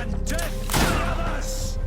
and death to the others!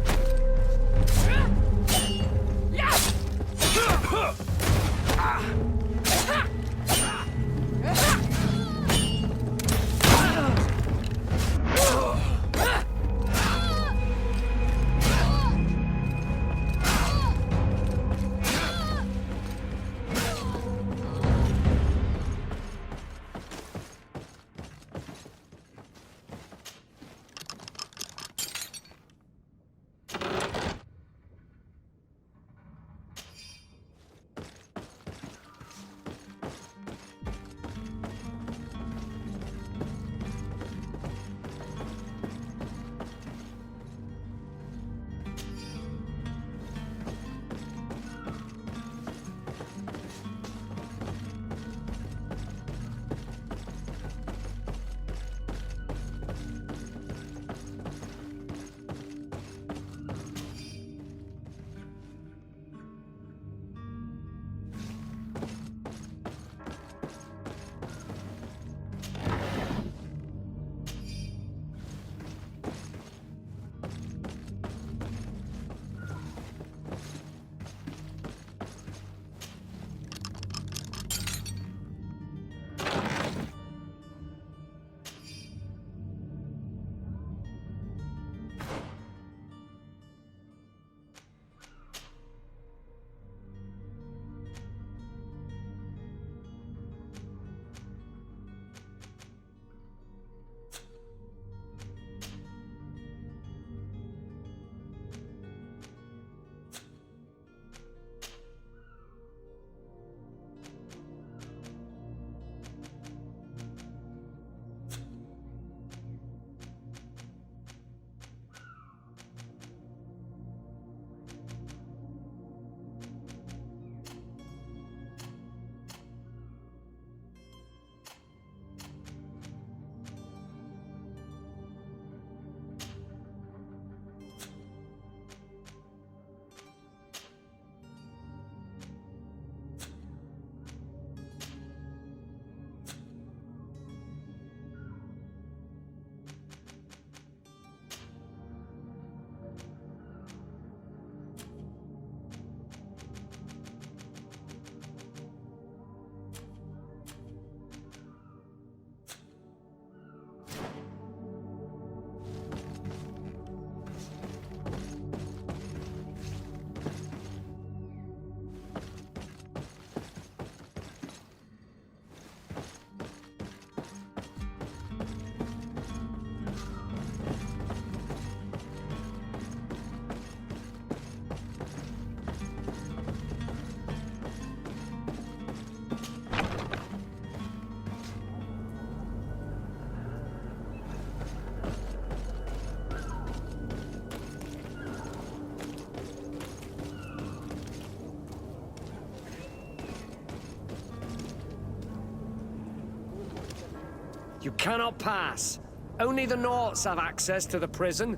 You cannot pass. Only the Norts have access to the prison.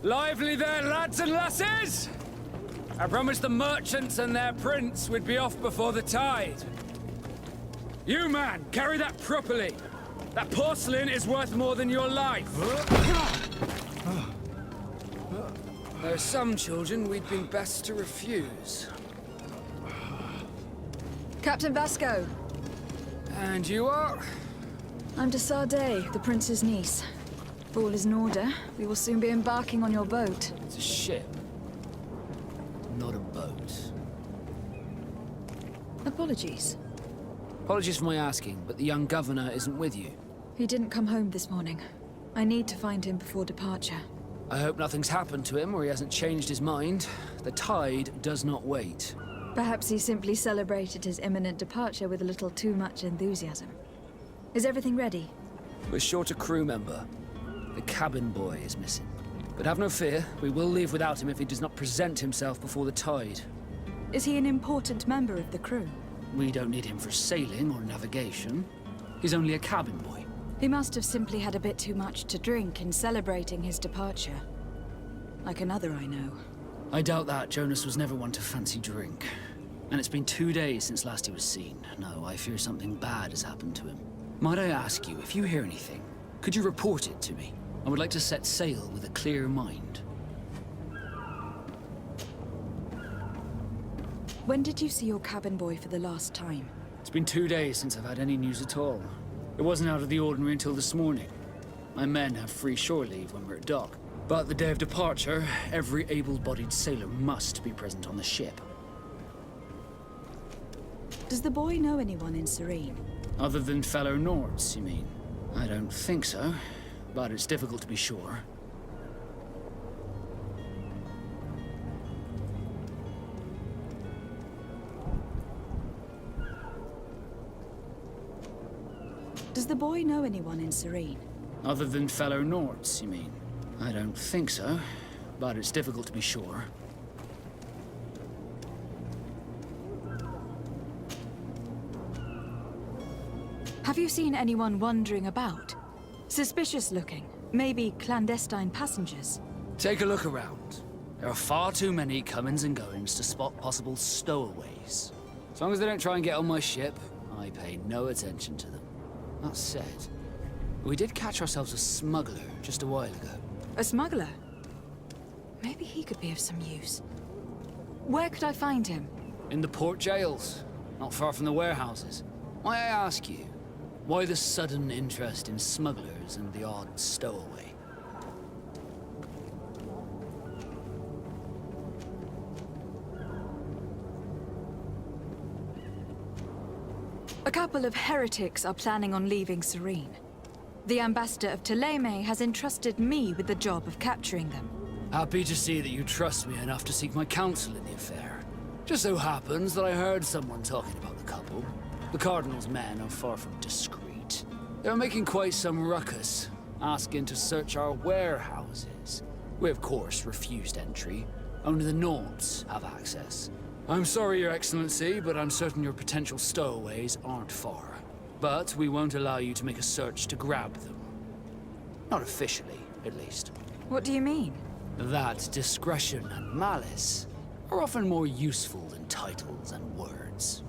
Lively there, lads and lasses! I promised the merchants and their prince we'd be off before the tide. You, man, carry that properly. That porcelain is worth more than your life. There are some children we'd been best to refuse. Captain Vasco. And you are? I'm de Sardet, the prince's niece. If all is in order, we will soon be embarking on your boat. It's a ship, not a boat. Apologies. Apologies for my asking, but the young governor isn't with you. He didn't come home this morning. I need to find him before departure. I hope nothing's happened to him or he hasn't changed his mind. The tide does not wait. Perhaps he simply celebrated his imminent departure with a little too much enthusiasm. Is everything ready? We're short a crew member. The cabin boy is missing. But have no fear, we will leave without him if he does not present himself before the tide. Is he an important member of the crew? We don't need him for sailing or navigation. He's only a cabin boy. He must have simply had a bit too much to drink in celebrating his departure. Like another I know. I doubt that. Jonas was never one to fancy drink. And it's been 2 days since last he was seen. No, I fear something bad has happened to him. Might I ask you, if you hear anything, could you report it to me? I would like to set sail with a clear mind. When did you see your cabin boy for the last time? It's been 2 days since I've had any news at all. It wasn't out of the ordinary until this morning. My men have free shore leave when we're at dock. But the day of departure, every able-bodied sailor must be present on the ship. Does the boy know anyone in Serene? Other than fellow Nords, you mean? I don't think so, but it's difficult to be sure. Does the boy know anyone in Serene? Other than fellow Nords, you mean? I don't think so, but it's difficult to be sure. Have you seen anyone wandering about? Suspicious looking. Maybe clandestine passengers. Take a look around. There are far too many comings and goings to spot possible stowaways. As long as they don't try and get on my ship, I pay no attention to them. That said, we did catch ourselves a smuggler just a while ago. A smuggler? Maybe he could be of some use. Where could I find him? In the port jails, not far from the warehouses. May I ask you, why the sudden interest in smugglers and the odd stowaway? A couple of heretics are planning on leaving Serene. The ambassador of Ptolemy has entrusted me with the job of capturing them. Happy to see that you trust me enough to seek my counsel in the affair. Just so happens that I heard someone talking about the couple. The Cardinal's men are far from discreet. They're making quite some ruckus, asking to search our warehouses. We of course refused entry. Only the Nords have access. I'm sorry, Your Excellency, but I'm certain your potential stowaways aren't far. But we won't allow you to make a search to grab them. Not officially, at least. What do you mean? That discretion and malice are often more useful than titles and words.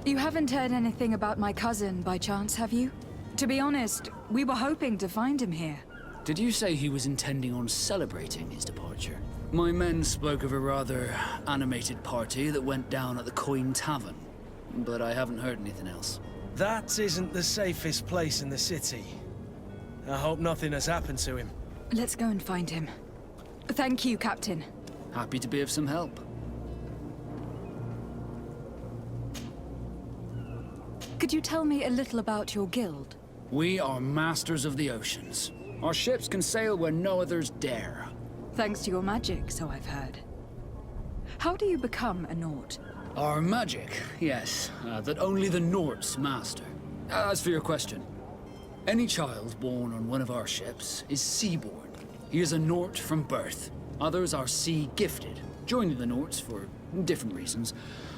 You haven't heard anything about my cousin by chance, have you? To be honest, we were hoping to find him here. Did you say he was intending on celebrating his departure? My men spoke of a rather animated party that went down at the Coin Tavern, but I haven't heard anything else. That isn't the safest place in the city. I hope nothing has happened to him. Let's go and find him. Thank you, Captain. Happy to be of some help. Could you tell me a little about your guild? We are masters of the oceans. Our ships can sail where no others dare. Thanks to your magic, so I've heard. How do you become a Nord? Our magic, yes, that only the Nords master. As for your question, any child born on one of our ships is seaborn. He is a Nord from birth. Others are sea-gifted, joining the Nords for different reasons,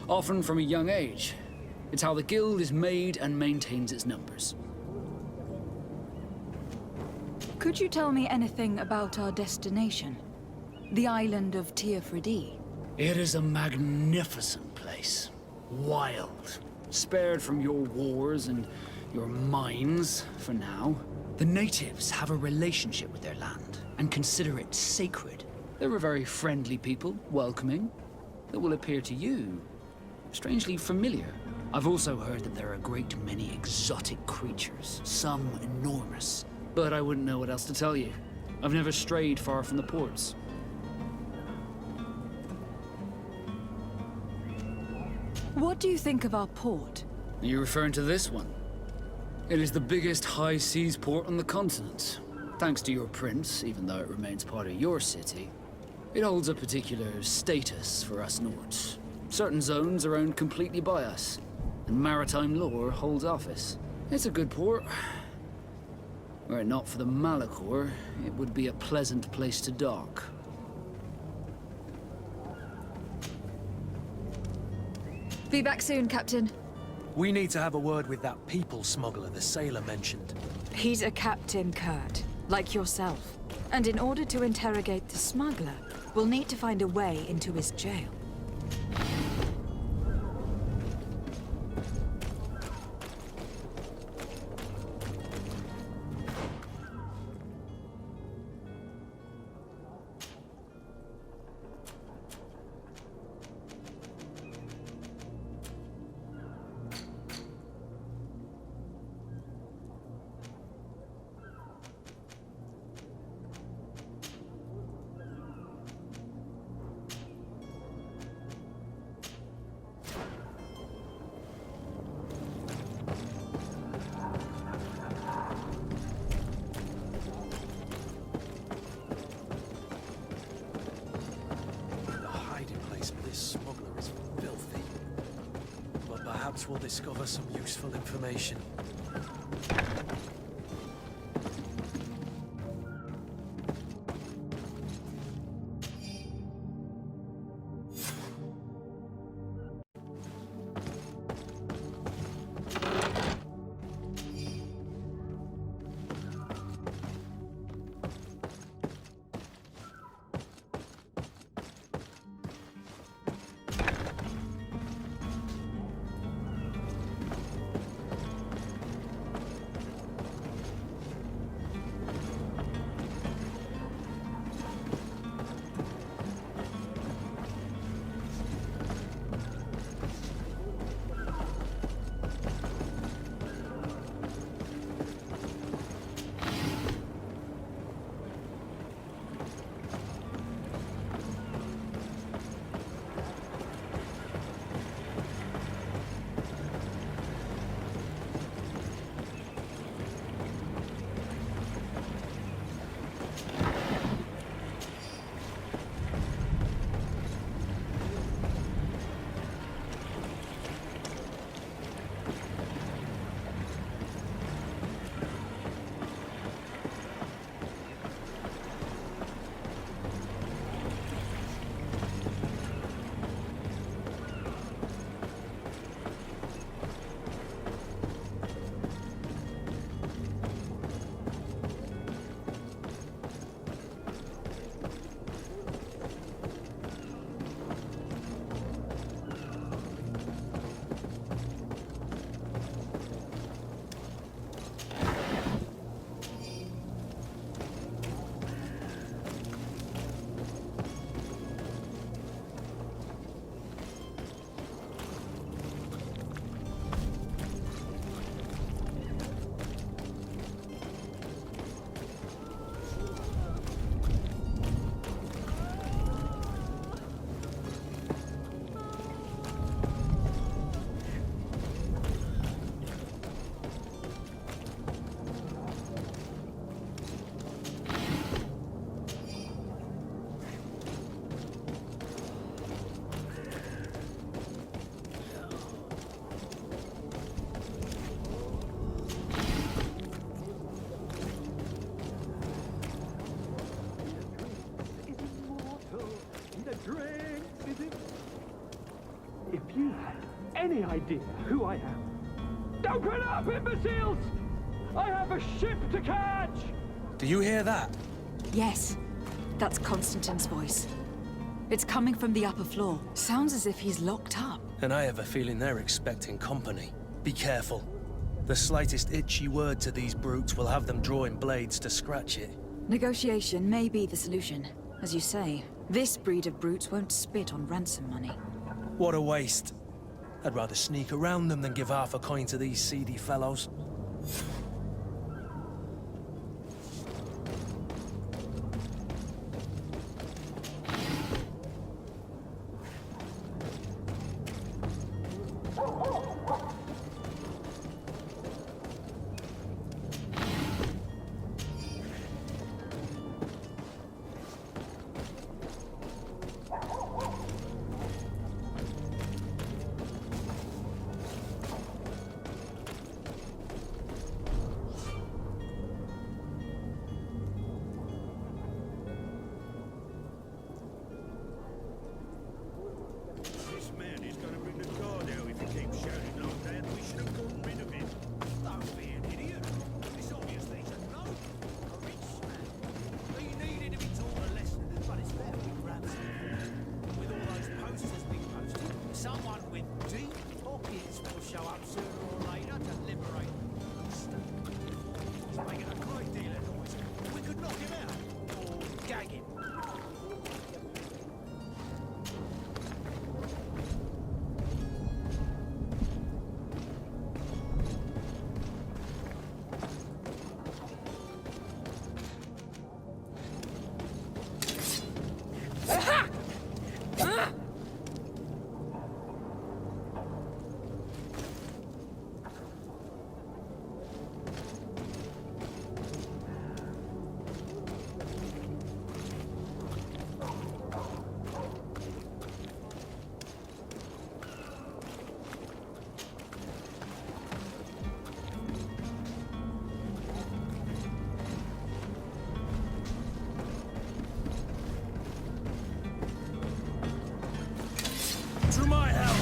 often from a young age. It's how the guild is made and maintains its numbers. Could you tell me anything about our destination? The island of Teofridi? It is a magnificent place. Wild. Spared from your wars and your mines, for now. The natives have a relationship with their land and consider it sacred. They're a very friendly people, welcoming, that will appear to you strangely familiar. I've also heard that there are a great many exotic creatures, some enormous. But I wouldn't know what else to tell you. I've never strayed far from the ports. What do you think of our port? Are you referring to this one? It is the biggest high seas port on the continent. Thanks to your prince, even though it remains part of your city, it holds a particular status for us Nords. Certain zones are owned completely by us, and maritime law holds office. It's a good port. Were it not for the Malachor, it would be a pleasant place to dock. Be back soon, Captain. We need to have a word with that people smuggler the sailor mentioned. He's a captain, Kurt, like yourself. And in order to interrogate the smuggler, we'll need to find a way into his jail. Perhaps we'll discover some useful information. If you had any idea who I am... Open up, imbeciles! I have a ship to catch! Do you hear that? Yes, that's Constantine's voice. It's coming from the upper floor. Sounds as if he's locked up. And I have a feeling they're expecting company. Be careful. The slightest itchy word to these brutes will have them drawing blades to scratch it. Negotiation may be the solution. As you say, this breed of brutes won't spit on ransom money. What a waste. I'd rather sneak around them than give half a coin to these seedy fellows. To my help!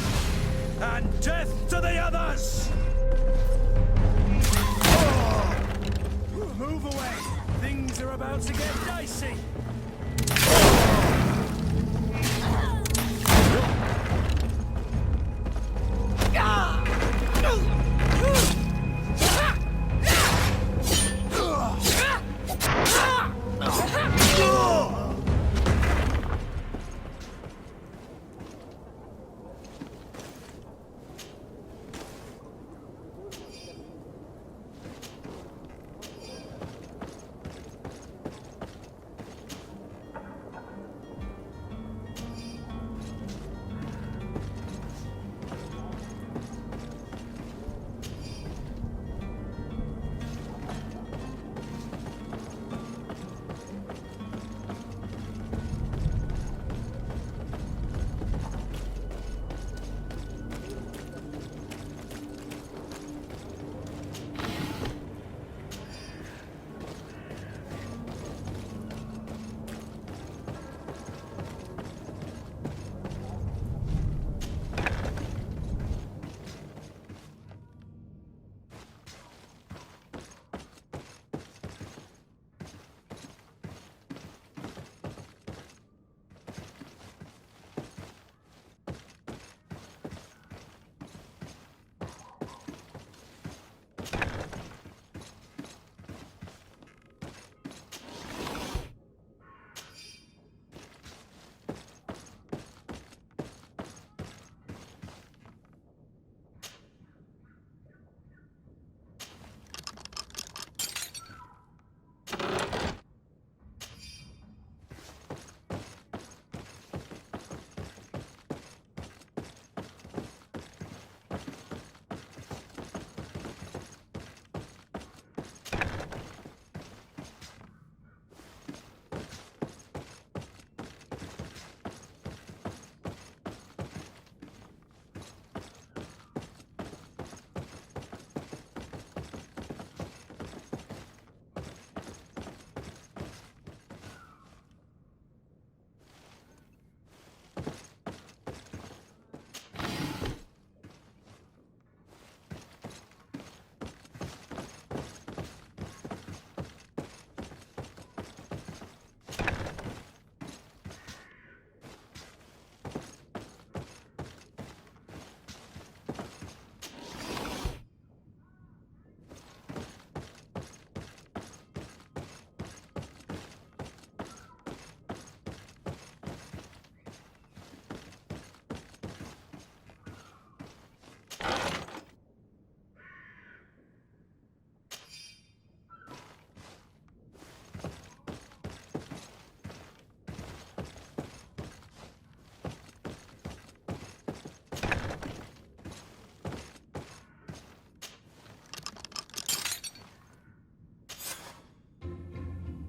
And death to the others! Move away! Things are about to get dicey!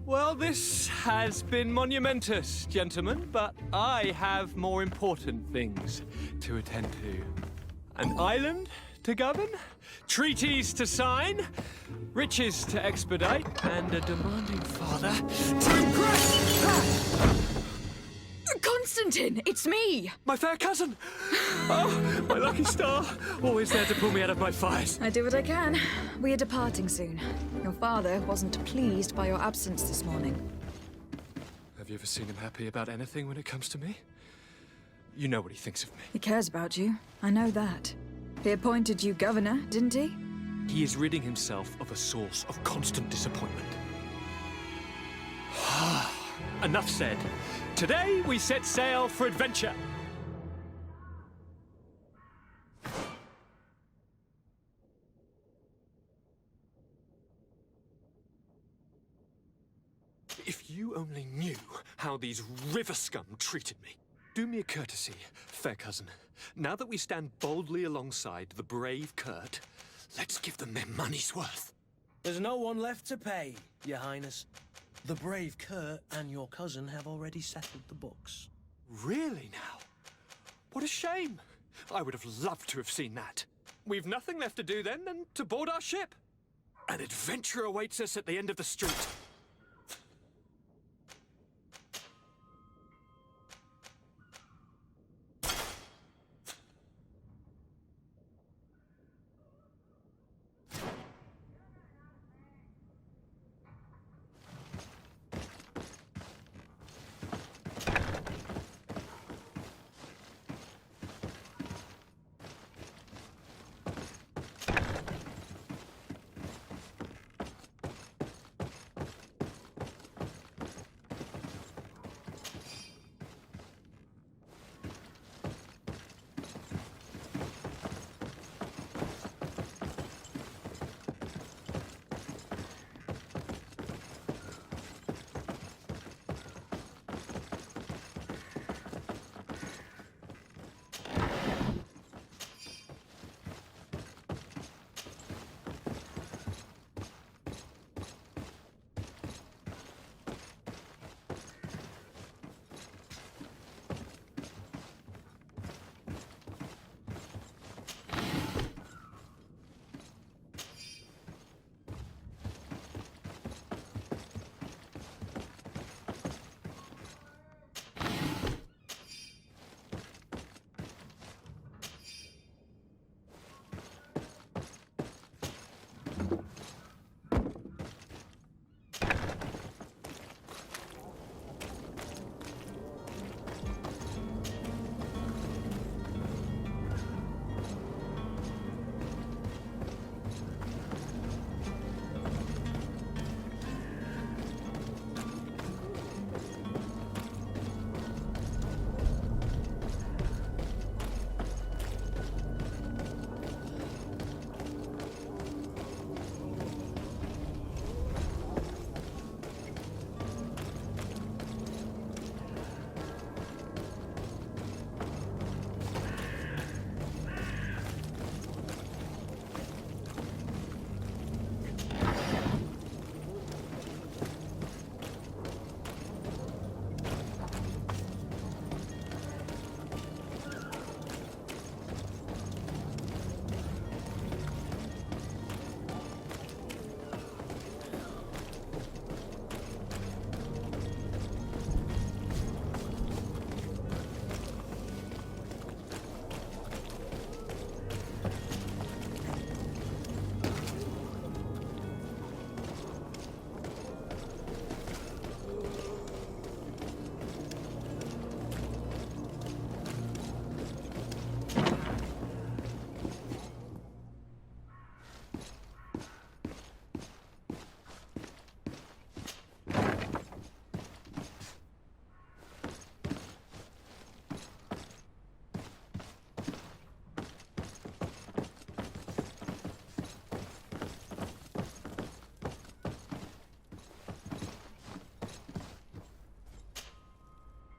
Well, this has been monumentous, gentlemen, but I have more important things to attend to. An island to govern, treaties to sign, riches to expedite, and a demanding father to impress! Constantine, it's me! My fair cousin! Oh, my lucky star! Always there to pull me out of my fires. I do what I can. We are departing soon. Your father wasn't pleased by your absence this morning. Have you ever seen him happy about anything when it comes to me? You know what he thinks of me. He cares about you. I know that. He appointed you governor, didn't he? He is ridding himself of a source of constant disappointment. Enough said. Today we set sail for adventure. If you only knew how these river scum treated me. Do me a courtesy, fair cousin. Now that we stand boldly alongside the brave Kurt, let's give them their money's worth. There's no one left to pay, Your Highness. The brave Kurt and your cousin have already settled the books. Really now? What a shame. I would have loved to have seen that. We've nothing left to do then than to board our ship. An adventure awaits us at the end of the street.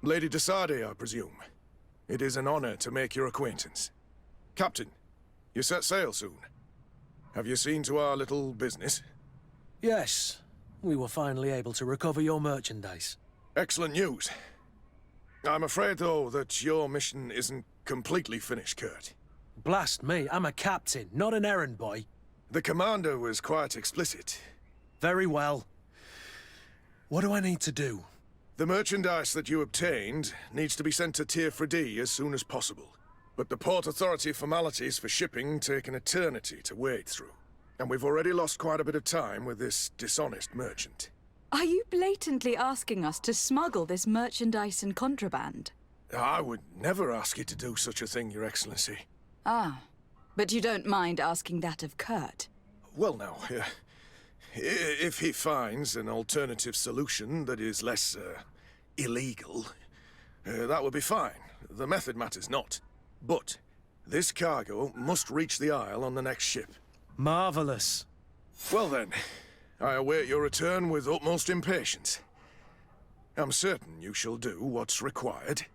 Lady Desade, I presume. It is an honor to make your acquaintance. Captain, you set sail soon. Have you seen to our little business? Yes, we were finally able to recover your merchandise. Excellent news. I'm afraid, though, that your mission isn't completely finished, Kurt. Blast me, I'm a captain, not an errand boy. The commander was quite explicit. Very well. What do I need to do? The merchandise that you obtained needs to be sent to Tier 4D as soon as possible. But the Port Authority formalities for shipping take an eternity to wade through. And we've already lost quite a bit of time with this dishonest merchant. Are you blatantly asking us to smuggle this merchandise and contraband? I would never ask you to do such a thing, Your Excellency. Ah, but you don't mind asking that of Kurt? Well, now, if he finds an alternative solution that is less, illegal, that would be fine. The method matters not. But this cargo must reach the Isle on the next ship. Marvelous. Well then, I await your return with utmost impatience. I'm certain you shall do what's required.